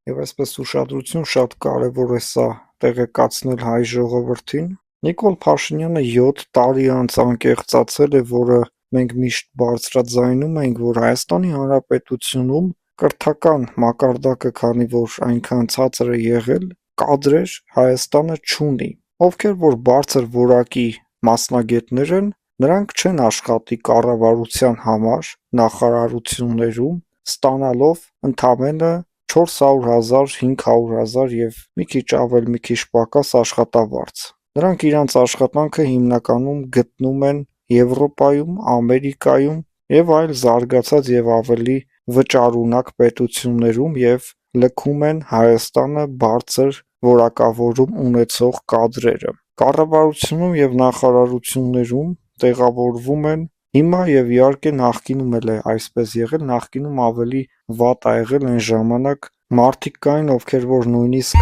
Եվ այսպես ուշադրություն շատ կարևոր է սա տեղեկացնել հայ ժողովրդին։ Նիկոլ Փաշինյանը 7 տարի անց անկեղծացել է, որը մենք միշտ բարձրաձայնում ենք, որ Հայաստանի Հանրապետությունում կրթական մակարդակը, քանի որ այնքան ցածր է եղել, կադրեր Հայաստանը չունի։ Ովքեր որ բարձր որակի մասնագետներ են, նրանք չեն աշխատի կառավարության համար նախարարություններում, ստանալով ընդամենը 400,000, 500,000 և մի քիչ ավել, մի քիչ պակաս աշխատավարձ։ Նրանք իրենց աշխատանքը հիմնականում գտնում են Եվրոպայում, Ամերիկայում և այլ զարգացած և ավելի վճարունակ պետություններում և լքում են Հայաստանը բարձր որակավորում ունեցող կադրերը։ Կառավարությունում և նախարարություններում տեղավորվում են հիմա և իհարկե նախկինում էլ է այսպես եղել, նախկինում ավելի վատ ա եղել, այն ժամանակ մարդիկ կային, ովքեր որ նույնիսկ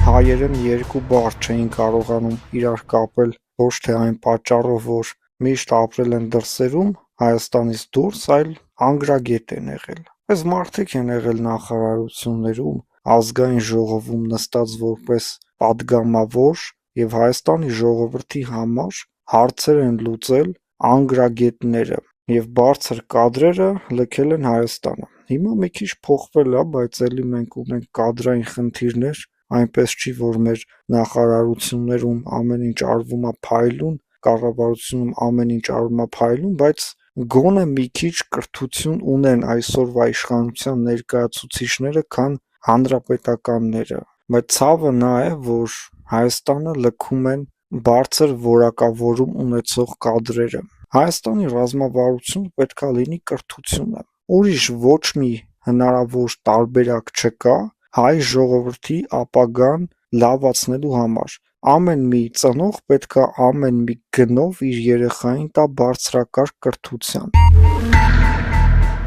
հայերեն 2 բառ չէին կարողանում իրար կապել, ոչ թե այն պատճառով, որ միշտ ապրել են դրսերում, Հայաստանից դուրս, այլ անգրագետ են եղել։ Այս մարդիկ են եղել նախարարություններում, ազգային ժողովում նստած որպես պատգամավոր և Հայաստանի ժողովրդի համար հարցեր են լուծել անգրագետները և բարձր կադրերը լքել են Հայաստանը։ Հիմա մի քիչ փոխվել ա, բայց էլի մենք ունենք կադրային խնդիրներ, այնպես չի, որ մեր նախարարություններում ամեն ինչ արվում ա փայլուն, կառավարությունում ամեն ինչ արվում ա փայլուն, բայց գոնե մի քիչ կրթություն ունեն այսօրվա իշխանության ներկայացուցիչները, քան հանրապետականները։ Բայց ցավը նա է, որ Հայաստանը լքում են բարձր որակավորում ունեցող կադրերը։ Հայաստանի ռազմավարությունը պետք է լինի կրթությունը։ Ուրիշ ոչ մի հնարավոր տարբերակ չկա հայ ժողովրդի ապագան լավացնելու համար։ Ամեն մի ծնող պետք է ամեն մի գնով իր երեխային տա բարձրակարգ կրթության։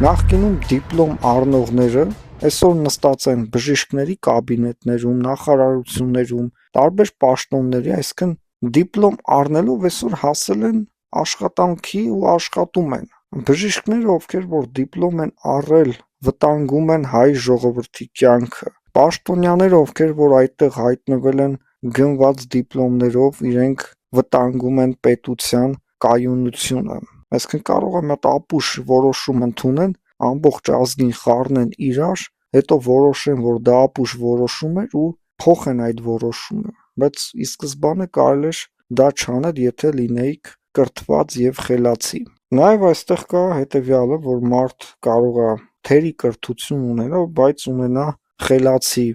Նախկինում դիպլոմ առնողները այսօր նստած են բժիշկների կաբինետներում, նախարարություններում, տարբեր պաշտոնների, այսինքն դիպլոմ առնելով այսօր հասել են աշխատանքի ու աշխատում են։ Բժիշկները, ովքեր որ դիպլոմ են առել, վտանգում են հայ ժողովրդի կյանքը։ Պաշտոնյաները, ովքեր որ այդտեղ հայտնվել են գնված դիպլոմներով, իրենք վտանգում են պետության կայունությունը։ Այսինքն կարող է մի հատ ապուշ որոշում ընդունեն, ամբողջ ազգին խառնեն իրար, հետո որոշեն, որ դա ապուշ որոշում էր ու փոխեն այդ որոշումը։ Բայց ի սկզբանե կարելի էր դա չանել, եթե լինեիք կրթված և խելացի։ Նաև այստեղ կա հետևյալը, որ մարդ կարող է թերի կրթություն ունենալ, բայց ունենա խելացի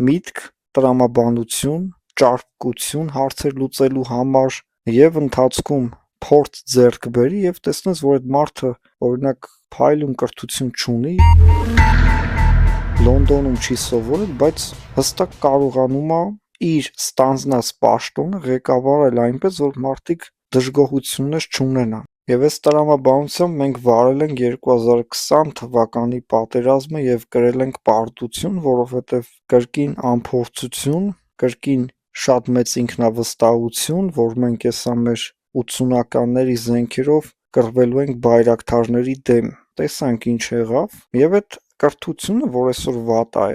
միտք, տրամաբանություն, ճարպկություն հարցեր լուծելու համար և ընթացքում փորձ ձեռք բերի և տեսնես, որ այդ մարդը օրինակ փայլուն կրթություն չունի, Լոնդոնում չի սովորել, բայց հստակ կարողանում է իր ստանձնած պաշտոնը ղեկավարել այնպես, որ մարդիկ դժգոհություններ չունենան։ Եվ այս տրամաբանությամբ մենք վարել ենք 2020 թվականի պատերազմը և կրել ենք պարտություն, որովհետև կրկին անփորձություն, կրկին շատ մեծ ինքնավստահություն, որ մենք հեսա մեր 80-ականների զենքերով կռվելու ենք բայրակթարների դեմ։ Տեսանք ինչ եղավ, և այդ կրթությունը, որ այսօր վատ ա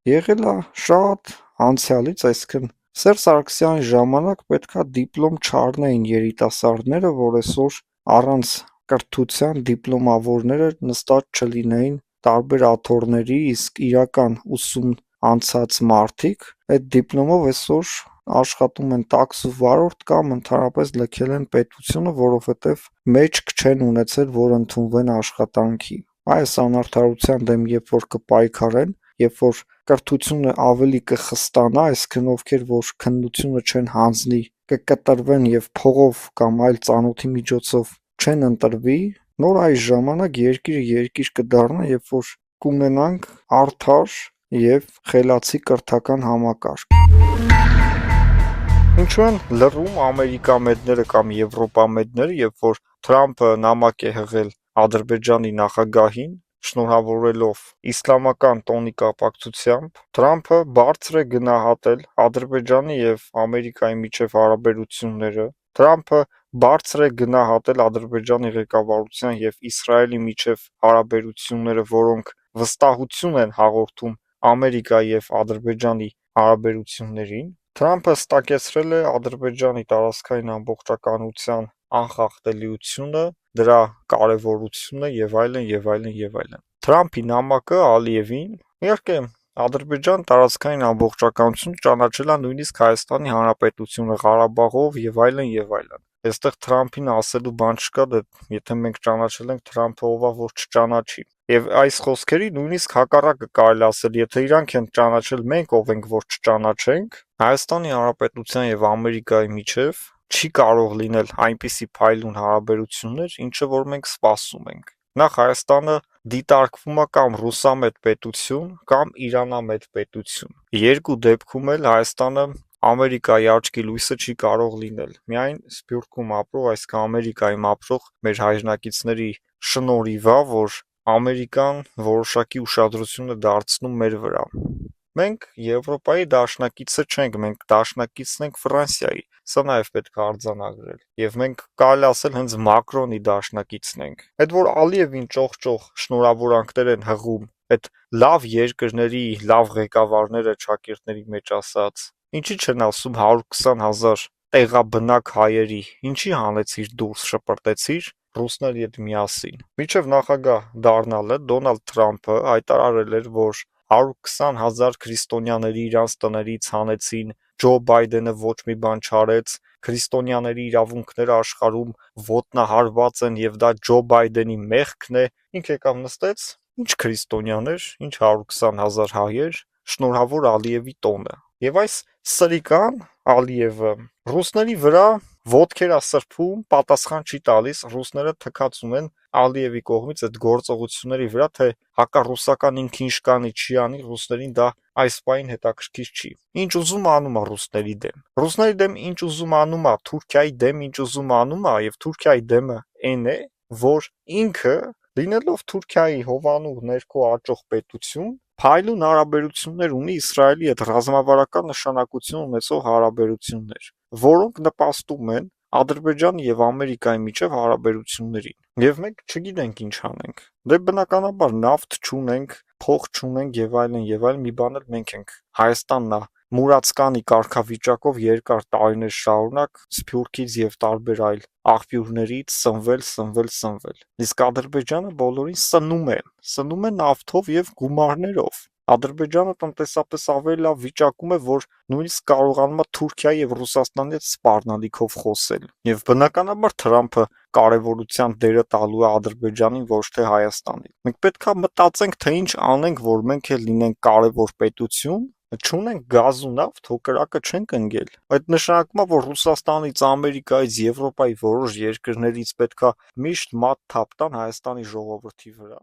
եղել ա շատ անցյալից, այսինքն Սերժ Սարգսյանի ժամանակ պետքա դիպլոմ չառնեին երիտասարդները, որ այսօր առանց կրթության դիպլոմավորները նստած չլինեին տարբեր աթոռների, իսկ իրական ուսում անցած մարդիկ այդ դիպլոմով այսօր աշխատում են տաքս ու վարորդ կամ ընդհանրապես լքել են պետությունը, որովհետև մեջք չեն ունեցել, որ ընդունվեն աշխատանքի։ Այս անարդարության դեմ երբ որ կպայքարեն, երբ որ կրթությունը ավելի կխստանա, այսինքն ովքեր որ քննությունը չեն հանձնի, կկտրվեն և փողով կամ այլ ծանոթի միջոցով չեն ընտրվի, նոր այս ժամանակ երկիրը երկիր կդառնա, երբ որ կունենանք արդար և խելացի կրթական համակարգ։ Ինչու են լռում ամերիկամետները կամ եվրոպամետները, երբ որ Թրամփը նամակ է հղել Ադրբեջանի նախագահին, շնորհավորելով իսլամական տոնի կապակցությամբ, Թրամփը բարձր է գնահատել Ադրբեջանի և Ամերիկայի միջև հարաբերությունները, Թրամփը բարձր է գնահատել Ադրբեջանի ղեկավարության և Իսրայելի միջև հարաբերությունները, որոնք վստահություն են հաղորդում Ամերիկայի եւ Ադրբեջանի հարաբերություններին։ Թրամփը ստակեցրել է Ադրբեջանի տարածքային ամբողջականության անխախտելիությունը, դրա կարևորությունը եւ այլն եւ այլն եւ այլն։ Թրամփի նամակը Ալիևին, իհարկե, Ադրբեջան տարածքային ամբողջականությունը ճանաչել է նույնիսկ Հայաստանի Հանրապետությունը Ղարաբաղով եւ այլն եւ այլն։ Այստեղ Թրամփին ասելու բան չկա, դե եթե մենք ճանաչել ենք, Թրամփը ով է, որ չճանաչի։ Եվ այս խոսքերի նույնիսկ հակառակը կարելի ասել, եթե իրանք են ճանաչել, մենք ով ենք, որ չճանաչենք, Հայաստանի Հանրապետության եւ Ամերիկայի միջև չի կարող լինել այնպիսի փայլուն հարաբերություններ, ինչը որ մենք սպասում ենք։ Նախ Հայաստանը դիտարկվում է կամ ռուսամետ պետություն, կամ իրանամետ պետություն։ Երկու դեպքում էլ Հայաստանը Ամերիկայի աչքի լույսը չի կարող լինել։ Միայն Սփյուռքում ապրող, այսինքն Ամերիկայում ապրող մեր հայրենակիցների շնորհիվ է, որ Ամերիկան որոշակի ուշադրություն է դարձնում մեր վրա։ Մենք Եվրոպայի դաշնակիցը չենք, մենք դաշնակիցն ենք Ֆրանսիայի։ Սա նաև պետք է արձանագրել։ Եվ մենք կարելի ասել հենց Մակրոնի դաշնակիցն ենք։ Այդ որ Ալիևին ճոխ-ճոխ շնորհավորանքներ են հղում, այդ լավ երկրների, լավ ղեկավարները ճակերտների մեջ ասած, ինչի չեն ասում 120,000 տեղաբնակ հայերի, ինչի հանեցիր դուրս շպրտեցիր ռուսների հետ միասին։ Մինչև նախագահ դառնալը Դոնալդ Թրամփը հայտարարել էր, որ 120,000 քրիստոնյաների իրանց տներից հանեցին, Ջո Բայդենը ոչ մի բան չարեց, քրիստոնյաների իրավունքները աշխարհում ոտնահարված են եւ դա Ջո Բայդենի մեղքն է։ Ինքը եկավ նստեց, ինչ քրիստոնյաներ, ինչ 120,000 հայեր, շնորհավոր Ալիևի տոնը։ Եվ այս սրիկան Ալիևը ռուսների վրա ոտքեր է սրբում, պատասխան չի տալիս, ռուսները թքած ունեն Ալիևի կողմից այդ գործողությունների վրա, թե հակառուսական ինքը ինչ կանի չի անի, ռուսներին դա այս պահին հետաքրքիր չի։ Ինչ ուզում անում է ռուսների դեմ։ Ռուսների դեմ ինչ ուզում անում է, Թուրքիայի դեմ ինչ ուզում անում է, եւ Թուրքիայի դեմը այն է, որ ինքը լինելով Թուրքիայի հովանու ներքո աճող պետություն, փայլուն հարաբերություններ ունի Իսրայելի հետ, ռազմավարական նշանակություն ունեցող հարաբերություններ, որոնք նպաստում են Ադրբեջանի եւ Ամերիկայի միջև հարաբերություններին։ Եվ մենք չգիտենք ինչ անենք։ Դե բնականաբար նավթ չունենք, փող չունենք եւ այլն, մի բան էլ մենք ենք։ Հայաստանն է մուրացկանի կարգավիճակով երկար տարիներ շարունակ Սփյուռքից եւ տարբեր այլ աղբյուրներից սնվել։ Իսկ Ադրբեջանը բոլորին սնում է նավթով եւ գումարներով։ Ադրբեջանը տնտեսապես ավելի լավ վիճակում է, որ նույնիսկ կարողանում է Թուրքիայի եւ Ռուսաստանի հետ սպառնալիքով խոսել։ Եվ բնականաբար Թրամփը կարևորության դերը տալու է Ադրբեջանին, ոչ թե Հայաստանին։ Մենք պետք է մտածենք, թե ինչ անենք, որ մենք էլ լինենք կարևոր պետություն, չունենք գազ ու նավթ, հո կրակը չենք ընկել։ Այդ նշանակում է, որ Ռուսաստանից, Ամերիկայից, Եվրոպայի որոշ երկրներից պետք է միշտ մատ թափ տան Հայաստանի ժողովրդի վրա։